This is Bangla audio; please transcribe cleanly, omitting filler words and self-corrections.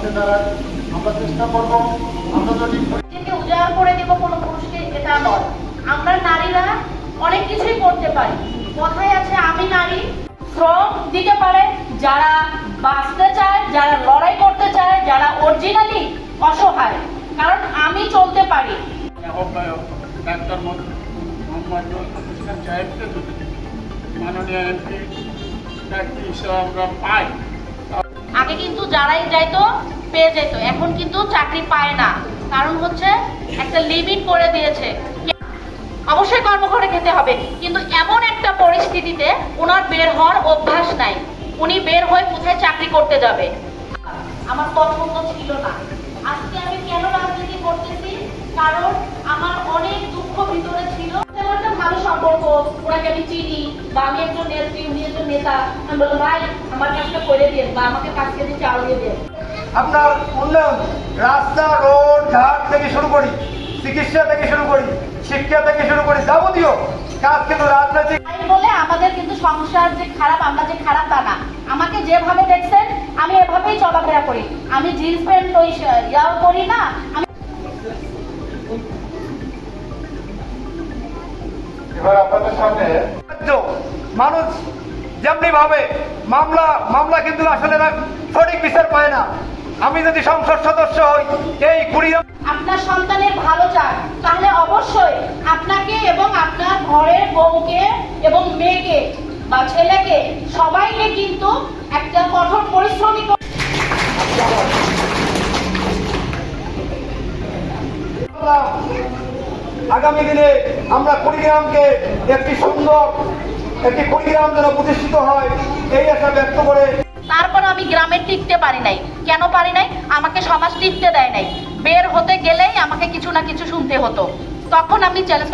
পাশে দাঁড়ায়। আমরা চেষ্টা করব, আমরা যদি উজাড় করে দেব কোনো পুরুষকে, এটা নয়। আমরা নারীরা অনেক কিছুই করতে পারি। কথায় আছে আমি নারী। শ্রম দিতে পারে যারা বাঁচতে চায়, যারা লড়াই করতে চায়, যারা অরিজিনালি অসহায়। কারণ আমি চলতে পারি। আহ্বায়ক ডাক্তার মোহাম্মদ হোসেন সাহেবকে মাননীয় এমপি ডাক্তার হিসেবে আমরা পাই। আগে কিন্তু যারাই যাইতো পেয়ে যেত, এখন কিন্তু চাকরি পায় না। কারণ হচ্ছে একটা লিমিট করে দিয়েছে। অবশ্যই কর্ম করে খেতে হবে, কিন্তু এমন একটা পরিস্থিতিতে ওনার বের হওয়ার অভ্যাস নাই। উনি বের হয়ে কোথায় চাকরি করতে যাবে? আমার পছন্দ ছিল না। আজকে আমি কেন রাজনীতি করতেছি? কারণ আমার অনেক দুঃখ ভিতরে ছিল। একটা ভালো সম্পর্ক, ওনাকে আমি চিনি, বা আমি একজন নেত্রী, উনি একজন নেতা। আমি বললাম ভাই আমার কাজটা করে দিন, বা আমাকে 5 কেজি চাল দিয়ে দিন। আপনার উন্নয়ন রাস্তা, রোড ঘাট থেকে শুরু করি, চিকিৎসা থেকে শুরু করি, শিক্ষা থেকে শুরু করি, যাবতীয় কাজ কিন্তু রাজনৈতিক বলে আমাদের কিন্তু সংসার যে খারাপ, আমরা যে খারাপ তা না। আমাকে যেভাবে দেখছেন আমি এভাবেই চলাফেরা করি। আমি জিন্স প্যান্ট ওই ইয়াও করি না। আমি এবার আপনাদের সামনে মানুষ যেমনি ভাবে মামলা কিন্তু আসলে সঠিক বিচার পায় না। আমি যদি সংসদ সদস্য হই, এই কুড়িগ্রাম আপনার সন্তানের ভালো চান, তাহলে অবশ্যই আপনাকে এবং আপনার ঘরের বউকে এবং মেয়েকে বা ছেলেকে সবাইকে কিন্তু একটা কঠোর পরিশ্রমী আগামী দিনে আমরা কুড়িগ্রামকে একটি সুন্দর একটি কুড়িগ্রাম যেন প্রতিষ্ঠিত হয়, এই আশা ব্যক্ত করে। তারপর আমি গ্রামে টিকতে পারি নাই। কেন পারি নাই? আমাকে সমাজ টিকতে দেয় নাই। বের হতে গেলেই আমাকে কিছু না কিছু শুনতে হতো। তখন আমি চ্যালেঞ্জ